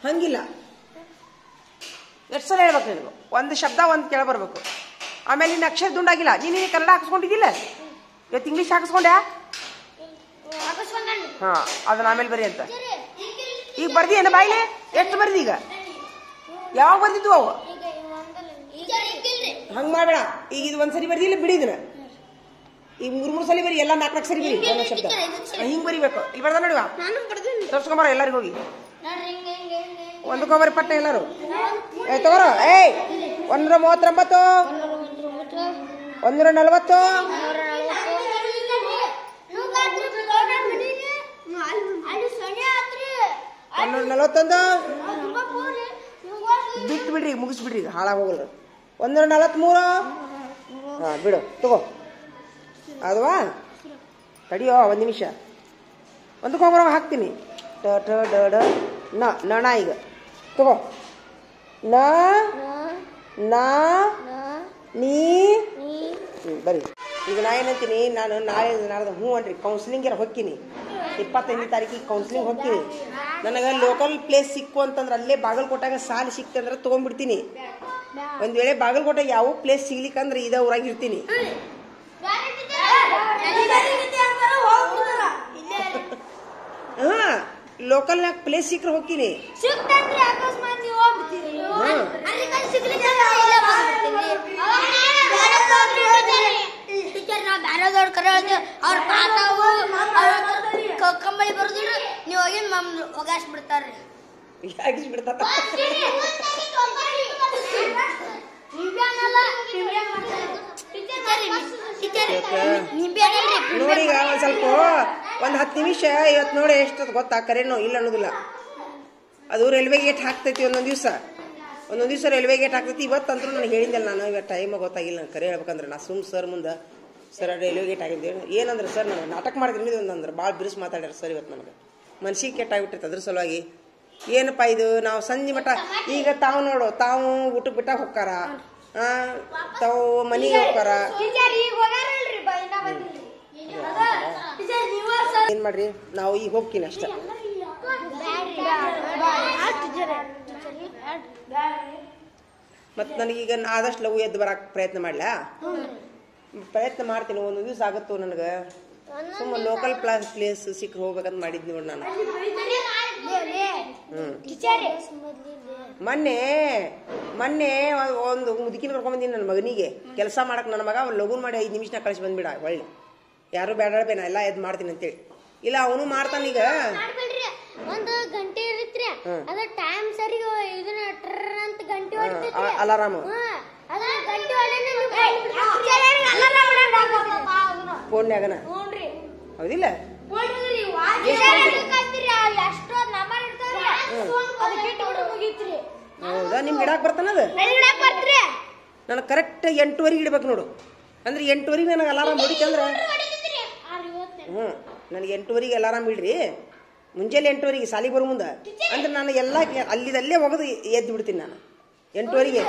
ಹಂಗಿಲ್ಲ. ಎಷ್ಟು ಸಲ ಹೇಳ್ಬೇಕು ನಿನಗೆ? ಒಂದು ಶಬ್ದ ಒಂದು ಕೇಳ ಬರ್ಬೇಕು. ಆಮೇಲೆ ನಿನ್ನ ಅಕ್ಷರ ದುಂಡಾಗಿಲ್ಲ. ನೀನು ಕನ್ನಡ ಹಾಕಿಸ್ಕೊಂಡಿದ್ದಿಲ್ಲ, ಇವತ್ತು ಇಂಗ್ಲೀಷ್ ಹಾಕಿಸ್ಕೊಂಡ್ಯಾ? ಹಾ, ಅದನ್ನ ಆಮೇಲೆ ಬರಿ ಅಂತ. ಈಗ ಬರ್ದಿ ಏನ ಬಾಯಿಲೆ? ಎಷ್ಟು ಬರ್ದಿ ಈಗ? ಯಾವಾಗ ಬರ್ದಿದ್ವು ಅವು? ಹಂಗ ಮಾಡಬೇಡ. ಈಗ ಇದು ಒಂದ್ಸರಿ ಬರ್ದಿಲ್ಲ, ಬಿಡಿ ಇದನ್ನ. ಈಗ 3 ಸಲ ಬರಿ, ಎಲ್ಲ 4 ಸರಿ ಬರಿ ಒಂದೊಂದು ಶಬ್ದ. ಹಿಂಗ್ ಬರಿಬೇಕು. ಇಲ್ಲಿ ಬರ್ದ ನೋಡಿವಾ, ತೋರ್ಸ್ಕೊಂಬಾರ ಎಲ್ಲರಿಗೂ ಹೋಗಿ. ಒಂದಕ್ಕೊಬ್ಬರಿ ಪಟ್ಟ ಎಲ್ಲರೂ ತಗೋರ. 139, 140, 141 ಬಿಟ್ಟು ಬಿಡ್ರಿ, ಮುಗಿಸ್ಬಿಡ್ರಿ, ಹಾಳಾಗ ಹೋಗಲ್ರಿ. 143. ಹಾ ಬಿಡು, ತಗೋ. ಅದವಾ ತಡಿಯೋ ಒಂದು ನಿಮಿಷ. ಒಂದಕ್ಕೊಬ್ಬರ ಹಾಕ್ತೀನಿ. ಟ ಟ ಡ ಡ ನ ನಣ. ಈಗ ತಗೋ. ನ ನ ನೀ ಬರಿ. ಈಗ ನಾ ಏನಂತೀನಿ, ನಾನು ನಾಳೆ ನಾಡ್ದು ಹ್ಞೂ ಅನ್ರಿ ಕೌನ್ಸಿಲಿಂಗ್ ಹೊಕ್ಕಿನಿ. 25ನೇ ತಾರೀಕಿಗೆ ಕೌನ್ಸಿಲಿಂಗ್ ಹೊಕ್ಕಿನಿ. ನನಗೆ ಲೋಕಲ್ ಪ್ಲೇಸ್ ಸಿಕ್ಕು ಅಂತಂದ್ರೆ ಅಲ್ಲೇ ಬಾಗಲಕೋಟೆಗೆ ಸಾಲ ಸಿಕ್ತಂದ್ರೆ ತೊಗೊಂಡ್ಬಿಡ್ತೀನಿ. ಒಂದು ವೇಳೆ ಬಾಗಲಕೋಟೆಗೆ ಯಾವ ಪ್ಲೇಸ್ ಸಿಗ್ಲಿಕ್ಕಂದ್ರೆ ಇದೇ ಊರಾಗ ಇರ್ತೀನಿ. ಹಾ, ಲೋಕಲ್ನಾಗ ಪ್ಲೇಸ್ ಸಿಕ್ಕರೆ ಹೋಗ್ತೀನಿ. ಕಂಬಳಿ ಬರುದಿಲ್ಲ, ನೀವು ಹೋಗಿ ಒಗಾಸ್ ಬಿಡ್ತಾರ್ರಿ. ಬಿಡ್ತಾರ ನೋಡಿ. ಈಗ ಒಂದ್ ಸ್ವಲ್ಪ ಒಂದ್ 10 ನಿಮಿಷ ಇವತ್ತು ನೋಡಿ ಎಷ್ಟು ಗೊತ್ತಾ? ಕರೆನೋ ಇಲ್ಲ ಅನ್ನೋದಿಲ್ಲ. ಅದು ರೈಲ್ವೆ ಗೇಟ್ ಹಾಕ್ತೈತಿ ಒಂದೊಂದ್ ದಿವ್ಸ ರೈಲ್ವೆ ಗೇಟ್ ಹಾಕ್ತೈತಿ. ಇವತ್ತಂತೂ ನನಗೆ ಹೇಳಿದ್ದಲ್ಲ, ನಾನು ಇವತ್ತು ಟೈಮ್ ಗೊತ್ತಾಗಿಲ್ಲ. ನಾನು ಕರೆ ಹೇಳ್ಬೇಕಂದ್ರೆ ನಾ ಸರ್ ಮುಂದೆ ಸರ್ ರೈಲ್ವೆ ಗೇಟ್ ಆಗಿದ್ದೇವೆ ಏನಂದ್ರೆ ಸರ್ ನಾನು ನಾಟಕ ಮಾಡಿದ್ರಿ ಅಂದ್ರೆ ಭಾಳ ಬಿರುಸು ಮಾತಾಡ್ಯಾರ ಸರ್. ಇವತ್ತು ನನಗೆ ಮನ್ಸಿಗೆ ಕೆಟ್ಟಾಗ್ಬಿಟ್ಟಿರ್ತ. ಅದ್ರ ಸಲುವಾಗಿ ಏನಪ್ಪ ಇದು, ನಾವು ಸಂಜೆ ಮಠ ಈಗ ತಾವು ನೋಡು, ತಾವು ಊಟಕ್ಕೆ ಬಿಟ್ಟಾಗ ಹೋಗ್ತಾರ, ತಾವು ಮನೆಗೆ ಹೋಗ್ತಾರ. ಏನ್ ಮಾಡ್ರಿ, ನಾವು ಈಗ ಹೋಗ್ತೀನಿ ಅಷ್ಟ. ಮತ್ತು ನನಗೀಗ ಆದಷ್ಟು ಲಘು ಎದ್ದು ಬರಕ್ಕೆ ಪ್ರಯತ್ನ ಮಾಡ್ಲಾ? ಪ್ರಯತ್ನ ಮಾಡ್ತೀನಿ. ಒಂದು ದಿವಸ ಆಗುತ್ತೋ ನನಗೆ. ಸುಮ್ಮ ಲೋಕಲ್ ಪ್ಲೇಸ್ ಸಿಕ್ಕರೆ ಹೋಗ್ಬೇಕಂತ ಮಾಡಿದ್ನಿ ನೋಡಿ ನಾನು. ಮೊನ್ನೆ ಒಂದು ಮುದುಕಿನ ಕರ್ಕೊಂಡ್ಬಂದಿನಿ ನನ್ನ ಮಗನಿಗೆ ಕೆಲಸ ಮಾಡಕ್ಕೆ. ನನ್ನ ಮಗ ಲಘು ಮಾಡಿ 5 ನಿಮಿಷನಾಗ ಕಳಿಸಿ ಬಂದ್ಬಿಡ. ಒಳ್ಳೆ ಯಾರು ಬೇಡ ಎಲ್ಲ ಎದ್ದು ಮಾಡ್ತೀನಿ ಅಂತೇಳಿ. ಇಲ್ಲ ಅವನು ಮಾಡ್ತಾನ. ಈಗ ಒಂದು ಗಂಟೆ ಇರುತ್ತೆ, ಅದ ಟೈಮ್ ಸರಿ ಇದನ್ನ ಅಂತ ಗಂಟೆ ಅಲಾರಾಮ್ ಫೋನ್ಯಾಗನ ಹೌದಿಲ್ಲ? ಹೌದಾ? ನಿಮ್ಗೆ ಇಡಾಕ್ ಬರ್ತಾನದ? ನನಗೆ ಕರೆಕ್ಟ್ 8:30 ಇಡ್ಬೇಕು ನೋಡು. ಅಂದ್ರೆ 8:30 ನನಗೆ ಅಲಾರಾಮ್ ಹೊಡಿತಂದ್ರೆ ನನಗೆ 8:30 ಅಲಾರಾಮ್ ಇಡ್ರಿ. ಮುಂಜಾನೆ 8:30 ಸಾಲಿಗೆ ಬರೋ ಮುಂದೆ ಅಂದ್ರೆ ನಾನು ಎಲ್ಲ ಅಲ್ಲಿದಲ್ಲೇ ಹೋಗೋದು ಎದ್ದು ಬಿಡ್ತೀನಿ ನಾನು 8:30.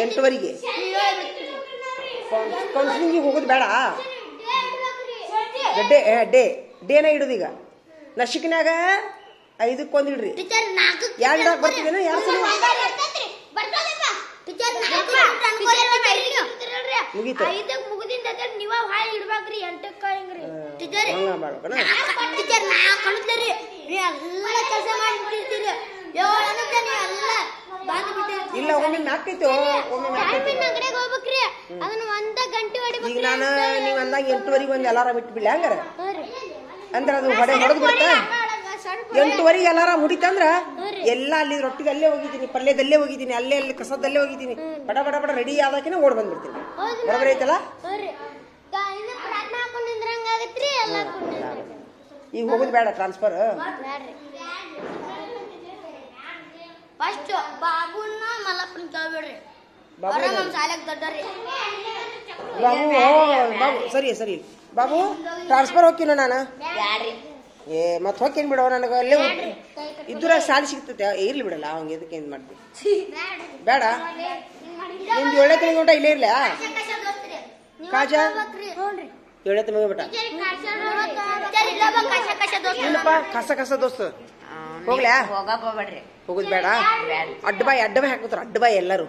8:30 ಕೌನ್ಸಿಲಿಂಗಿಗೆ ಹೋಗೋದು ಬೇಡ. ಡೇನ ಇಡೋದು. ಈಗ ನಶಿಕ್ನಾಗ 5ಕ್ಕೆ ಒಂದು ಇಡ್ರಿ. 2 ಇಡಾಕ್ ಬರ್ತಿದ್ದೇನೆ. 2 ಸಲ ಮುಗೀತು. ಇಲ್ಲ ಒಮ್ಮೆ ಮ್ಯಾಕೈತಿ, ಈಗ ನಾನು ನೀವು ಅಂದಾಗ 8:30 ಒಂದು ಅಲಾರಾಮ್ ಇಟ್ಬಿಡ್ಲಿ ಹಂಗಾರ? ಅಂದ್ರೆ ಅದು ಹೊಡೆದು ಬಿಡುತ್ತಾ? 8:30 ಅಲಾರಾಮ್ ಹುಡಿತಂದ್ರ ಎಲ್ಲ ಅಲ್ಲಿ ರೊಟ್ಟಿದಲ್ಲೇ ಹೋಗಿದ್ದೀನಿ, ಪಲ್ಯದಲ್ಲೇ ಹೋಗಿದ್ದೀನಿ, ಅಲ್ಲೇ ಅಲ್ಲಿ ಕಸದಲ್ಲೇ ಹೋಗಿದ್ದೀನಿ. ಬಡ ಬಡ ಬಡ ರೆಡಿ ಆದಾಕಿನ ಓಡ್ ಬಂದ್ಬಿಡ್ತೀನಿ. ಬರೋಬ್ಬರಿ ಐತಲ್ಲ? ಈಗ ಹೋಗೋದು ಬೇಡ ಟ್ರಾನ್ಸ್ಫರ್. ಬಾಬು ಸರಿ ಸರಿ ಬಾಬು ಟ್ರಾನ್ಸ್ಫರ್ ಹೋಗ್ತೀನೋ ನಾನು. ಮತ್ತೆ ಹೋಗ್ತೇನೆ ಬಿಡೋ, ನನಗೆ ಅಲ್ಲೇ ಇದ್ರ ಸಾಲಿ ಸಿಗ್ತೈತೆ. ಇರ್ಲಿ ಬಿಡಲ್ಲ ಅವಂಗ ಎದಕ್ಕೆ ಏನ್ ಮಾಡ್ತೀವಿ? ಬೇಡ, ನಿಮ್ದು 7ನೇ ತಿಂಗಳ ಊಟ ಇಲ್ಲೇ ಇರ್ಲ ಕಾಜಾ 7ನೇ ತಿಂಗಳ ಊಟ. ನಿನ್ನ ಏನಪ್ಪ ಕಸ ಕಸ ದೋಸ್ತ ಹೋಗ್ಲ್ಯಾ ಹೋಗಕ್ ಹೋಗ್ಬೇಡ್ರಿ ಹೋಗುದ್ ಬೇಡ ಅಡ್ಡಬಾಯಿ ಹಾಕ್ತಾರ ಅಡ್ಡಬಾಯಿ ಎಲ್ಲರೂ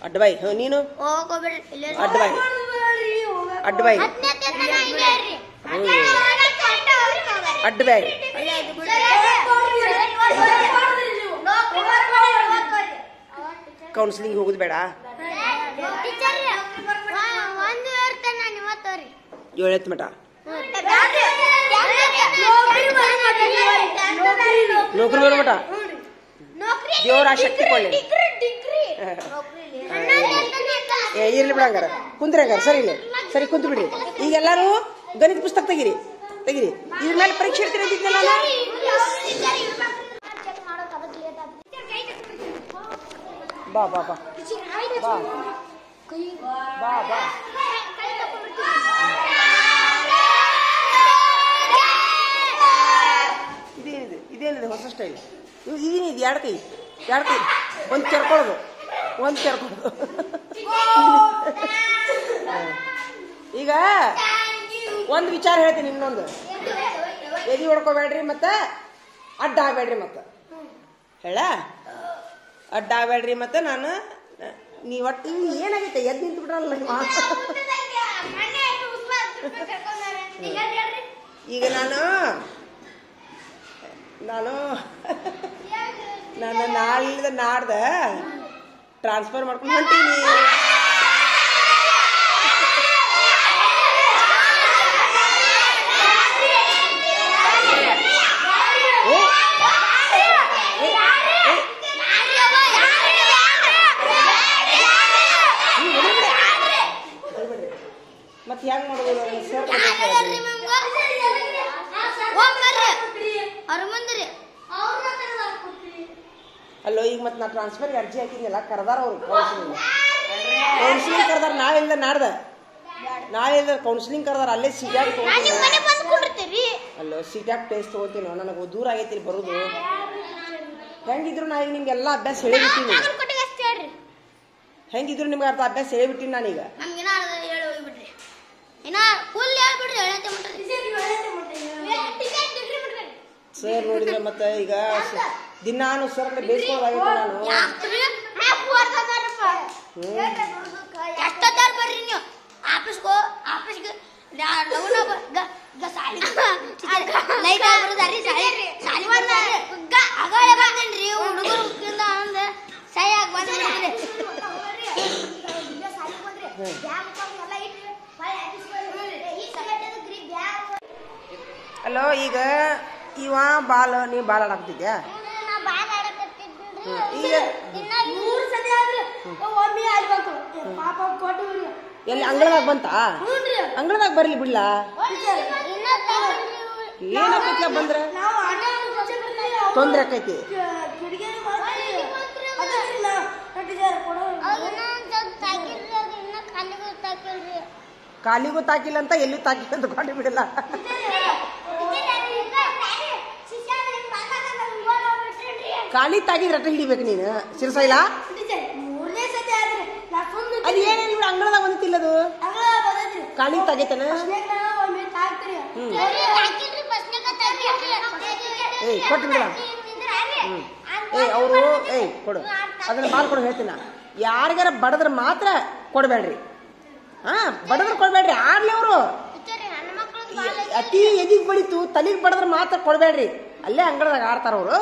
ಅಡ್ಡಬಾಯಿ ನೀನು ಅಡ್ಡಬಾಯಿ ಅಡ್ಡಬಾಯಿ ಅಡ್ಡಬಾಯಿ ಕೌನ್ಸಿಲಿಂಗ್ ಹೋಗುದ್ ಬೇಡ 7 ಮಟ ನೌಕರಿ ಬರೋ ಮಟ ದೇವ್ರ ಆ ಶಕ್ತಿ ಕೊಳ್ಳಿ ಇರ್ಲಿ ಬಿಡ ಹಂಗಾರ ಕುಂದ್ರಿ ಹಂಗಾರ ಸರಿ ಕುಂತು ಬಿಡ್ರಿ ಈಗ ಎಲ್ಲಾರು ಗಣಿತ ಪುಸ್ತಕ ತೆಗಿರಿ ಇದ್ರ ಮೇಲೆ ಪರೀಕ್ಷೆ ಇರ್ತೀರಿ ಅಂತಿದ್ನಲ್ಲ ಬಾ ಬಾ ಬಾ ಬಾ ಬಾ ಬಾ ಇದೇನಿದೆ ಹೊಸ ಸ್ಟೈಲ್ ಇದೇನಿದೆ ಎರಡು ಕೈ ಒಂದು ಕೆರ್ಕೊಳ್ಳೋದು ಈಗ ಒಂದು ವಿಚಾರ ಹೇಳ್ತೀನಿ ಇನ್ನೊಂದು ಎದಿ ಹೊಡ್ಕೋಬೇಡ್ರಿ ಮತ್ತೆ ಅಡ್ಡ ಆಗ್ಬೇಡ್ರಿ ಮತ್ತೆ ಹೇಳ ಅಡ್ಡ ಆಗ್ಬೇಡ್ರಿ ಮತ್ತೆ ನಾನು ನೀವ್ ಒಟ್ಟು ಏನಾಗೈತೆ ಎದ್ದು ನಿಂತು ಬಿಡ್ರಲ್ಲ ಈಗ ನಾನು ನಾಳಿಂದ ನಾಡ್ದ ಟ್ರಾನ್ಸ್ಫರ್ ಮಾಡ್ಕೊಂಡು ಹೊಂಟೀನಿ ಮತ್ತೆ ಹೆಂಗ್ ಮಾಡೋದು ಅಲ್ಲೋ ಈಗ ಮತ್ತೆ ನಾ ಟ್ರಾನ್ಸ್ಫರ್ ಅರ್ಜಿ ಹಾಕಿದ್ನಲ್ಲ ಕರ್ದಾರ ಅವ್ರು ಕೌನ್ಸಿಲಿಂಗ್ ಕರ್ದಾರ ನಾಳೆಯಿಂದ ಕೌನ್ಸಿಲಿಂಗ್ ಕರ್ದಾರ ಅಲ್ಲೇ ಸಿಟ್ಯಾಕ್ ತಗೋತೀನಿ ಅಲ್ಲೋ ಸಿಟ್ಯಾಕ್ ಟೆಸ್ಟ್ ತಗೋತೀನಿ ನನಗೆ ದೂರ ಆಗೈತಿ ಬರೋದು ಹೆಂಗಿದ್ರು ನಾ ಈಗ ನಿಮ್ಗೆಲ್ಲ ಅಭ್ಯಾಸ ಹೇಳಿಬಿಟ್ಟಿನಿ ಹೆಂಗಿದ್ರು ನಿಮ್ಗೆ ಅರ್ಧ ಅಭ್ಯಾಸ ಹೇಳಿಬಿಟ್ಟಿನಿ ನಾನೀಗ ಸರ್ ನೋಡಿದ್ರೆ ಮತ್ತೆ ಈಗ ದಿನಾನು ಸರ್ ಕಡೆ ಬೇಯಿಸ್ಕೊಳ್ಳೋದಾಗಿತ್ತು ಹಲೋ ಈಗ ಇವ ನೀ ಬಾಲ್ ಆಡಾಕ್ತಿದ್ಯಾ ಈಗ ಎಲ್ಲಿ ಅಂಗಳದಾಗ ಬಂತಾ ಅಂಗಳದಾಗ ಬರ್ಲಿ ಬಿಡ್ಲಾ ಏನಾಕೈತಿ ಬಂದ್ರ ತೊಂದ್ರೆ ಆಕೈತಿ ಕಾಲಿಗೂ ತಾಕಿಲ್ಲ ಅಂತ ಎಲ್ಲೂ ತಾಕಿಲ್ಲ ಅಂತ ಕೊಂಡು ಬಿಡಲ್ಲ ಕಾಲಿ ತಾಗಿದ್ರೆ ರಟ್ಟ ಹಿಡಿಬೇಕು ನೀನು ಸಿರ್ಸೈಲ ಅದು ಏನೇನು ಬಿಡ ಅಂಗಳದಾಗ ಬಂದಿತ್ತಿಲ್ಲದು ಕಾಲಿ ತಾಗೈತನ ಏಯ್ ಕೊಟ್ಟು ಬಿಡ ಅವರು ಕೊಡು ಅದನ್ನ ಬಾಲ್ ಕೊಡು ಹೇಳ್ತೀನ ಯಾರಿಗಾರ ಬಡದ್ರ ಮಾತ್ರ ಕೊಡ್ಬೇಡ್ರಿ ಬಡದ್ರ ಕೊಡ್ಬೇಡ್ರಿ ಆಡ್ಲಿ ಅವರು ಅತಿ ಎದಿಗ್ ಬಡಿತು ತಲೆಗೆ ಬಡದ್ರ ಮಾತ್ರ ಕೊಡ್ಬೇಡ್ರಿ ಅಲ್ಲೇ ಅಂಗಳದಾಗ ಆಡ್ತಾರ ಅವರು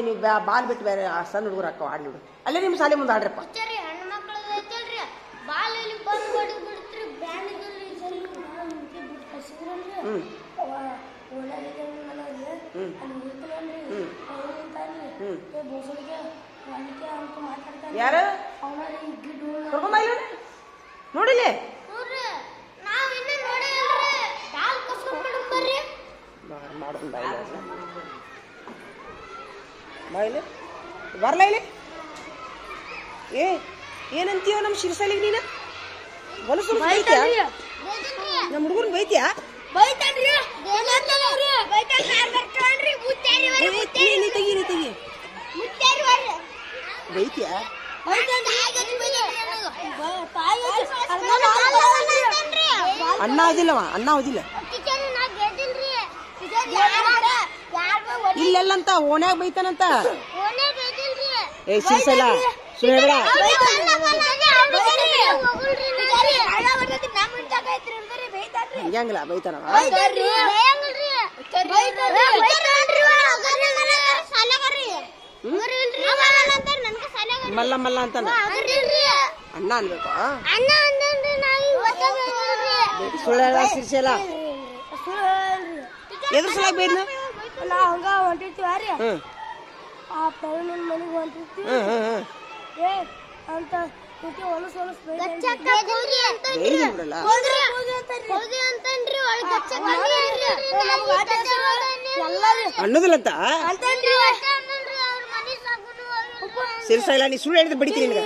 ನೀವು ಬಾಲ್ ಬಿಟ್ಟು ಬೇರೆ ಸಣ್ಣ ಹುಡುಗರು ಹಾಕೋ ಆಡ್ಲಿ ಬಿಡು ಅಲ್ಲೇ ನಿಮ್ಮ ಶಾಲೆ ಮುಂದೆ ಆಡ್ರಪ್ಪ ಯಾರು ನೋಡಿಲ್ಲ ಬಾಯಿಲೆ ಬರ್ಲ ಇಲ್ಲಿ ಏನಂತೀವ ನಮ್ಮ ಶಿರ್ಸಲಿಗೆ ನೀನು ಹೊಲಸು ಬೈತ್ಯಾ ನಮ್ಮ ಹುಡುಗರು ಬೈತ್ಯಾ ತೆಗಿ ಬೈತ್ಯಾ ಅಣ್ಣ ಓದಿಲ್ಲವ ಅಣ್ಣ ಓದಿಲ್ಲ ಇಲ್ಲೆಲ್ಲಂತ ಓಣ್ಯಾಗ ಬೈತಾನಂತ. ಏ ಸಿರ್ಸಲ್ಲ ಸುಳ್ಳು ಹೇಳ್ಬೇಡ. ಹಂಗಿಲ್ಲ ಬೈತಾನ. ಮಲ್ಲ ಮಲ್ಲ ಅಂತಾನ. ಅಣ್ಣ ಅನ್ಬೇಕು. ಸುಳ್ಳು ಹೇಳ ಸಿರ್ಸಲ್ಲ. ಎದ್ರ ಸಲ ಬೈದ್ನ? ನಾವ್ ಹಂಗ ಹೊಂಟಿರ್ತೀವ್ರಿ. ಆ ಪ್ರವೀಣ್ ಮನೆಗೆ ಹೊಂಟಿರ್ತೀವಿ ಅಂತ ಅನ್ನೋದಿಲ್ಲಂತ ಸಿರ್ಸ ಇಲ್ಲ. ನೀ ಸುಳ್ಳು ಹೇಳಿದ್ರೆ ಬಡಿತೀನಿ ನಿನಗೆ.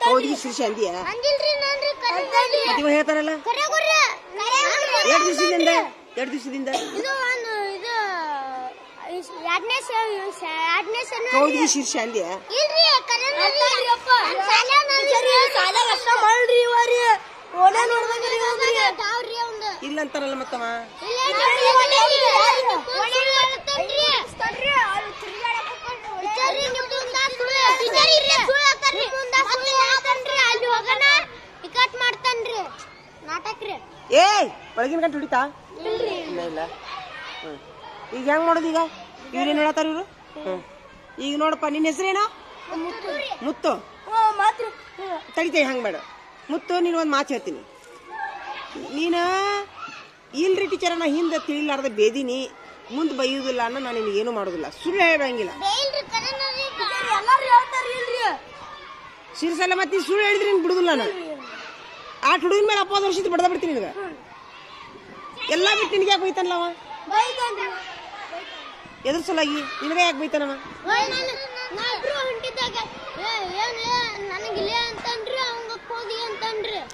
ಹೌದಿಗೆ ಶಿರ್ಷ ಅಂದಿಯ ಹೇಳ್ತಾರಲ್ಲ. ಎರಡು ದಿವಸದಿಂದ ಹೌದಿಗೆ ಶಿರ್ಷ ಅಂದಿಯ ಇಲ್ಲ ಅಂತಾರಲ್ಲ ಮತ್ತವ. ಏ ಒಳಗಿನ ಗಂಟು ಹೊಡಿತಾ ಇಲ್ಲ ಇಲ್ಲ. ಈಗ ಹೆಂಗ್ ಮಾಡೋದು? ಈಗ ಇವ್ರೇನ್ ಹೇಳತ್ತಾರ ಇವ್ರು? ಈಗ ನೋಡಪ್ಪ, ನಿನ್ನ ಹೆಸರೇನು? ಮುತ್ತು. ತಡಿತೇವೆ ಹಂಗೆ ಬೇಡ ಮುತ್ತು. ನೀನು ಒಂದು ಮಾತು ಹೇಳ್ತೀನಿ. ನೀನು ಇಲ್ರಿ ಟೀಚರ್, ನಾ ಹಿಂದೆ ತಿಳಿಲಾರ್ದ ಬೇದಿನಿ, ಮುಂದೆ ಬೈಯುವುದಿಲ್ಲ ಅನ್ನೋ ನಾನು ನಿನಗೇನು ಮಾಡೋದಿಲ್ಲ. ಸುಳ್ಳು ಹೇಳಂಗಿಲ್ಲ. ಸಿರ್ಸಲ್ಲ ಮತ್ತೆ ಸುಳ್ಳು ಹೇಳಿದ್ರೆ ನಿನ್ ಬಿಡುದಿಲ್ಲ ನಾನು. ಆ ಹುಡುಗಿನ ಮೇಲೆ 20 ವರ್ಷದ ಬಡ್ದ ಬಿಡ್ತೀನಿ ನಿನಗೆ. ಎಲ್ಲ ಬಿಟ್ಟು ನಿನಗೆ ಯಾಕೆ ಬೈತಾನಲ್ಲವ? ಎದ್ರ ಸಲಾಗಿ ನಿನಗೆ ಯಾಕೆ ಬೈತಾನವ?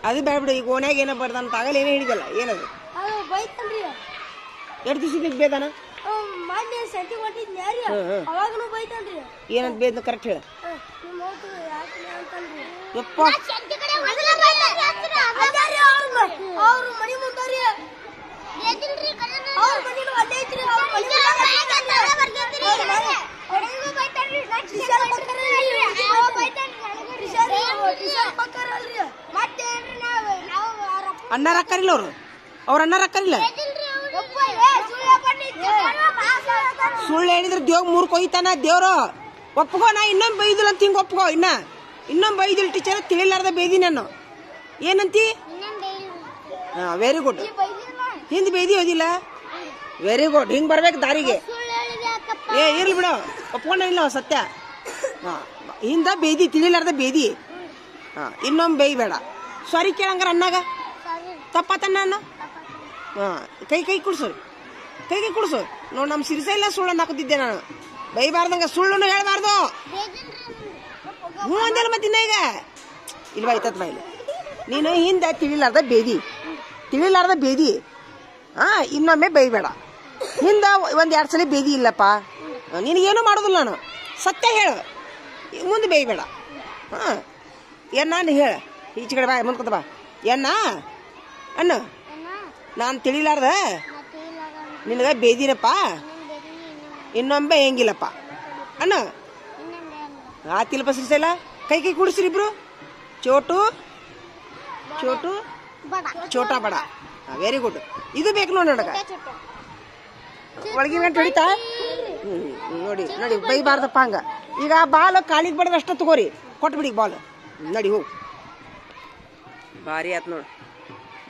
ಅದು ಬೇಡ ಬಿಡು. ಈಗ ಓಣ್ಯಾಗ ಏನೋ ಬರ್ದಂತ ಆಗಲ್ಲ ಏನೋ ಹೇಳಿದಲ್ಲ. ಏನದು? ಎರಡು ದಿವಸ ಬೇದಾನ ಏನಂತ ಬೇದ ಕರೆಕ್ಟ್ ಹೇಳ. ಯಪ್ಪ ಅಣ್ಣಾರ ಅಕ್ಕರಿಲ್ಲ ಅವ್ರ ಅಣ್ಣಾರ ಅಕ್ಕರಿಲ್ಲ. ಸುಳ್ಳು ಹೇಳಿದ್ರೆ ದೇವ್ ಮೂರ್ ಕೊಯ್ತಾನ ದೇವ್ರು. ಒಪ್ಕೋ, ನಾ ಇನ್ನೊಂದು ಬೈದಿಲ್ಲ ಅಂತ ಹಿಂಗ ಒಪ್ಕೋ. ಇನ್ನೊಂದು ಬೈದಿಲ್ಲ ಟೀಚರ್, ತಿಳಿಲಾರ್ದ ಬೇದಿ ನಾನು. ಏನಂತಿ? ಹಾ, ವೆರಿ ಗುಡ್. ಹಿಂದ್ ಬೇದಿ ಓದಿಲ್ಲ. Very good. ಹಿಂಗ್ ಬರ್ಬೇಕು ದಾರಿಗೆ. ಏ ಇರ್ಲಿ ಬಿಡು, ಒಪ್ಕೊಂಡ ಇಲ್ಲ ಸತ್ಯ. ಹಾ, ಹಿಂದ ಬೇದಿ, ತಿಳಿಲಾರ್ದ ಬೇದಿ. ಹಾ, ಇನ್ನೊಮ್ಮೆ ಬೇಯ್ಬೇಡ. ಸಾರಿ ಕೇಳಂಗಾರ ಅಣ್ಣಾಗ ತಪ್ಪತನ್ನ ಅನ್ನ. ಹಾ, ಕೈ ಕುಡ್ಸು, ಕೈ ಕುಡ್ಸು. ನೋಡ್ ನಮ್ ಸಿರಿಸ ಇಲ್ಲ ಸುಳ್ಳು ಹಾಕುತ್ತಿದ್ದೆ ನಾನು. ಬೈಬಾರ್ದಂಗ ಸುಳ್ಳು ಹೇಳ್ಬಾರ್ದು. ಹ್ಞೂ ಅಂದಲ್ಲ ಮತ್ತಿನ್ನ ಈಗ ಇಲ್ವಾ ಐತತ್ ಬಾ. ಇಲ್ಲ ನೀನು ಹಿಂದೆ ತಿಳಿಲಾರ್ದ ಬೇದಿ. ಹಾ, ಇನ್ನೊಮ್ಮೆ ಬೈಬೇಡ. ಹಿಂದ 1-2 ಸಲ ಬೇದಿ ಇಲ್ಲಪ್ಪ. ನಿನಗೇನು ಮಾಡೋದಿಲ್ಲ ನಾನು. ಸತ್ಯ ಹೇಳು, ಮುಂದೆ ಬೇಯ್ಬೇಡ. ಹಾ, ಏನಾನು ಹೇಳ. ಈಚೆ ಕಡೆ ಬಾ, ಮುಂದ್ಕೊತ ಬಾ. ಏನ ಅಣ್ಣ, ನಾನು ತಿಳಿಲಾರ್ದ ನಿನಗ ಬೇದಿನಪ್ಪ, ಇನ್ನೊಮ್ಮೆ ಹೆಂಗಿಲ್ಲಪ್ಪ ಅಣ್ಣ. ಆತಿಲ್ಪ ಸಿರಿಸಲ್ಲ. ಕೈ ಕುಡಿಸ್ರಿ ಇಬ್ರು. ಚೋಟಾ ಬಡ. Very good. ಇದು ಬೇಕು ನೋಡಿ ನನಗ. ಒಳಗಿನ ಗಂಟು ಹೊಡಿತಾ. ನೋಡಿ ಬೈಬಾರ್ದಪ್ಪ ಹಂಗ. ಈಗ ಬಾಲ್ ಕಾಲಿಗೆ ಬಡದ ಅಷ್ಟ ತಗೋರಿ, ಕೊಟ್ಬಿಡಿ ಬಾಲ್. ನಡಿ ಹೋಗು. ಭಾರಿ ಆತ್ ನೋಡು,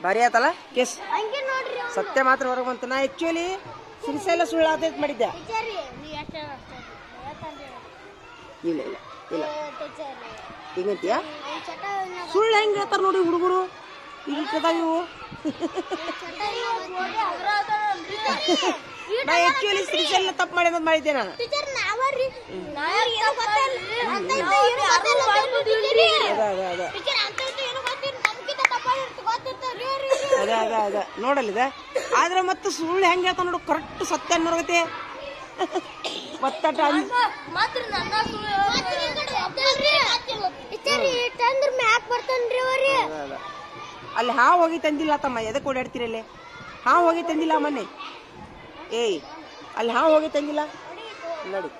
ಭಾರಿ ಆತಲ್ಲ ಕೇಸ್. ಸತ್ಯ ಮಾತ್ರ ಹೊರಗೆ ಬಂತು. ನಾ ಆಕ್ಚುಲಿ ಸಿರಿಸ ಎಲ್ಲ ಸುಳ್ಳು ಆತೈತ್ ಮಾಡಿದ್ದೆ. ಇಲ್ಲ ಇಲ್ಲ ಇಲ್ಲ ಹಿಂಗಂತೀಯ? ಸುಳ್ಳು ಹೆಂಗ್ ಹೇಳ್ತಾರ ನೋಡಿ ಹುಡುಗರು. ಇಲ್ಲಿಟ್ಟದಾಗ ಇವು. ನಾ ಆಕ್ಚುಲಿ ಸಿರಿಸ ಎಲ್ಲ ತಪ್ಪು ಮಾಡಿದ್ದೆ ನಾನು. ಅದ ನೋಡಲ್ಲಿದ. ಆದ್ರೆ ಮತ್ತೆ ಸುಳ್ಳು ಹೆಂಗ್ ಹೇಳ್ತಾನ ನೋಡು, ಕರೆಕ್ಟ್ ಸತ್ಯ ಅನ್ನೋರ್ಗತೆ. ಒತ್ತಟ ಅಲ್ಲಿ ಹಾವು ಹೋಗಿ ತಂದಿಲ್ಲ ತಮ್ಮ, ಎದಕ್ಕೆ ಓಡಾಡ್ತಿರಲ್ಲಿ? ಹಾವು ಹೋಗಿ ತಂದಿಲ್ಲ ಮೊನ್ನೆ. ಏಯ್ ಅಲ್ಲಿ ಹಾವು ಹೋಗಿ ತಂದಿಲ್ಲ ನೋಡಿ.